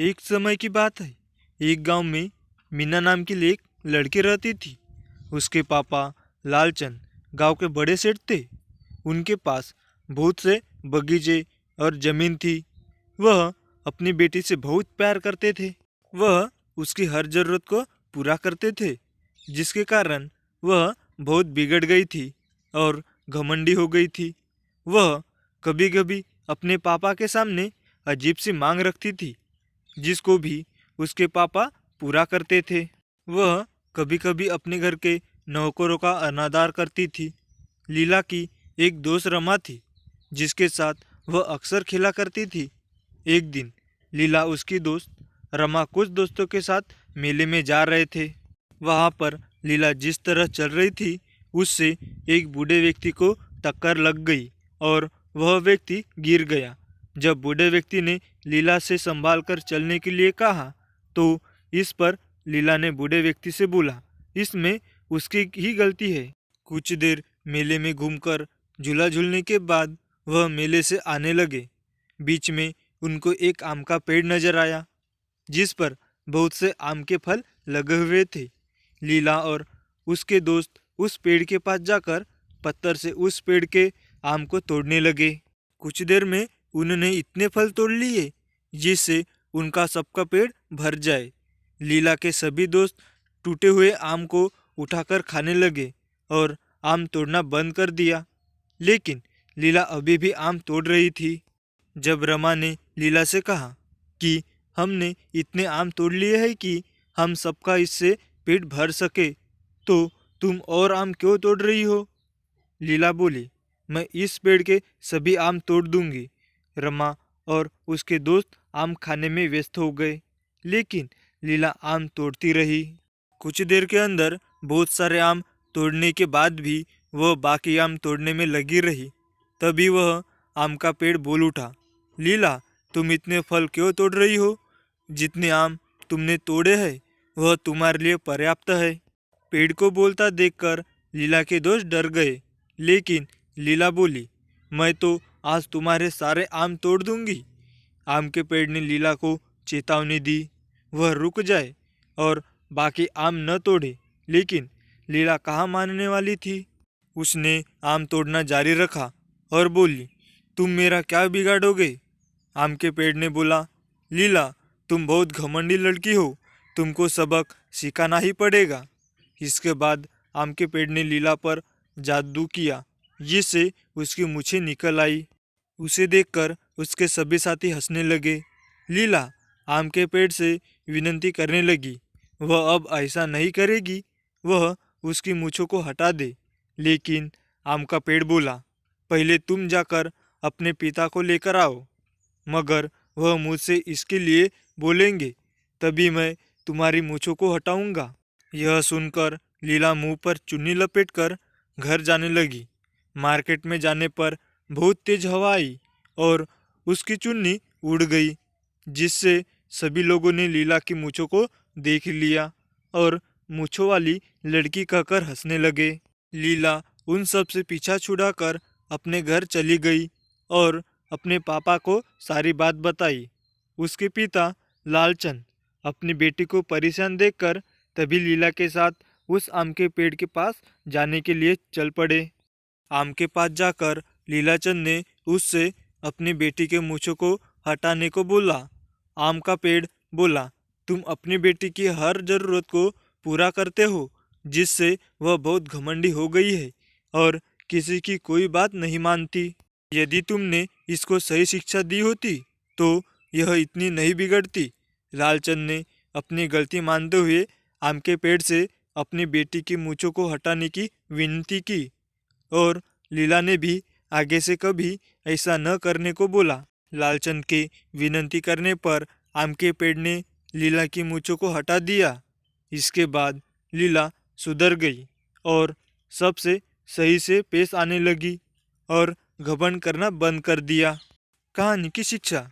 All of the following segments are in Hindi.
एक समय की बात है। एक गांव में मीना नाम की एक लड़की रहती थी। उसके पापा लालचंद गांव के बड़े सेठ थे। उनके पास बहुत से बगीचे और जमीन थी। वह अपनी बेटी से बहुत प्यार करते थे। वह उसकी हर जरूरत को पूरा करते थे, जिसके कारण वह बहुत बिगड़ गई थी और घमंडी हो गई थी। वह कभी कभी अपने पापा के सामने अजीब सी मांग रखती थी, जिसको भी उसके पापा पूरा करते थे। वह कभी कभी अपने घर के नौकरों का अनादर करती थी। लीला की एक दोस्त रमा थी, जिसके साथ वह अक्सर खेला करती थी। एक दिन लीला उसकी दोस्त रमा कुछ दोस्तों के साथ मेले में जा रहे थे। वहां पर लीला जिस तरह चल रही थी, उससे एक बूढ़े व्यक्ति को टक्कर लग गई और वह व्यक्ति गिर गया। जब बूढ़े व्यक्ति ने लीला से संभाल कर चलने के लिए कहा, तो इस पर लीला ने बूढ़े व्यक्ति से बोला, इसमें उसकी ही गलती है। कुछ देर मेले में घूमकर झूला झूलने के बाद वह मेले से आने लगे। बीच में उनको एक आम का पेड़ नजर आया, जिस पर बहुत से आम के फल लगे हुए थे। लीला और उसके दोस्त उस पेड़ के पास जाकर पत्थर से उस पेड़ के आम को तोड़ने लगे। कुछ देर में उन्होंने इतने फल तोड़ लिए जिससे उनका सबका पेट भर जाए। लीला के सभी दोस्त टूटे हुए आम को उठाकर खाने लगे और आम तोड़ना बंद कर दिया। लेकिन लीला अभी भी आम तोड़ रही थी। जब रमा ने लीला से कहा कि हमने इतने आम तोड़ लिए हैं कि हम सबका इससे पेट भर सके, तो तुम और आम क्यों तोड़ रही हो? लीला बोली, मैं इस पेड़ के सभी आम तोड़ दूंगी। रमा और उसके दोस्त आम खाने में व्यस्त हो गए, लेकिन लीला आम तोड़ती रही। कुछ देर के अंदर बहुत सारे आम तोड़ने के बाद भी वह बाकी आम तोड़ने में लगी रही। तभी वह आम का पेड़ बोल उठा, लीला, तुम इतने फल क्यों तोड़ रही हो? जितने आम तुमने तोड़े हैं वह तुम्हारे लिए पर्याप्त है। पेड़ को बोलता देखकर लीला के दोस्त डर गए, लेकिन लीला बोली, मैं तो आज तुम्हारे सारे आम तोड़ दूंगी। आम के पेड़ ने लीला को चेतावनी दी, वह रुक जाए और बाकी आम न तोड़े, लेकिन लीला कहाँ मानने वाली थी। उसने आम तोड़ना जारी रखा और बोली, तुम मेरा क्या बिगाड़ोगे? आम के पेड़ ने बोला, लीला, तुम बहुत घमंडी लड़की हो, तुमको सबक सिखाना ही पड़ेगा। इसके बाद आम के पेड़ ने लीला पर जादू किया, जिससे उसकी मूछें निकल आई। उसे देखकर उसके सभी साथी हंसने लगे। लीला आम के पेड़ से विनती करने लगी, वह अब ऐसा नहीं करेगी, वह उसकी मूछों को हटा दे। लेकिन आम का पेड़ बोला, पहले तुम जाकर अपने पिता को लेकर आओ, मगर वह मुझसे इसके लिए बोलेंगे तभी मैं तुम्हारी मूछों को हटाऊंगा। यह सुनकर लीला मुंह पर चुन्नी लपेटकर घर जाने लगी। मार्केट में जाने पर बहुत तेज हवा आई और उसकी चुन्नी उड़ गई, जिससे सभी लोगों ने लीला की मूछों को देख लिया और मूछों वाली लड़की कहकर हंसने लगे। लीला उन सब से पीछा छुड़ाकर अपने घर चली गई और अपने पापा को सारी बात बताई। उसके पिता लालचंद अपनी बेटी को परेशान देखकर तभी लीला के साथ उस आम के पेड़ के पास जाने के लिए चल पड़े। आम के पास जाकर लीलाचंद ने उससे अपनी बेटी के मूछों को हटाने को बोला। आम का पेड़ बोला, तुम अपनी बेटी की हर जरूरत को पूरा करते हो, जिससे वह बहुत घमंडी हो गई है और किसी की कोई बात नहीं मानती। यदि तुमने इसको सही शिक्षा दी होती तो यह इतनी नहीं बिगड़ती। लालचंद ने अपनी गलती मानते हुए आम के पेड़ से अपनी बेटी की मूछों को हटाने की विनती की और लीला ने भी आगे से कभी ऐसा न करने को बोला। लालचंद के विनती करने पर आम के पेड़ ने लीला की मूछों को हटा दिया। इसके बाद लीला सुधर गई और सबसे सही से पेश आने लगी और घमंड करना बंद कर दिया। कहानी की शिक्षा।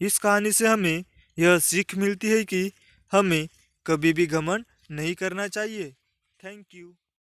इस कहानी से हमें यह सीख मिलती है कि हमें कभी भी घमंड नहीं करना चाहिए। Thank you.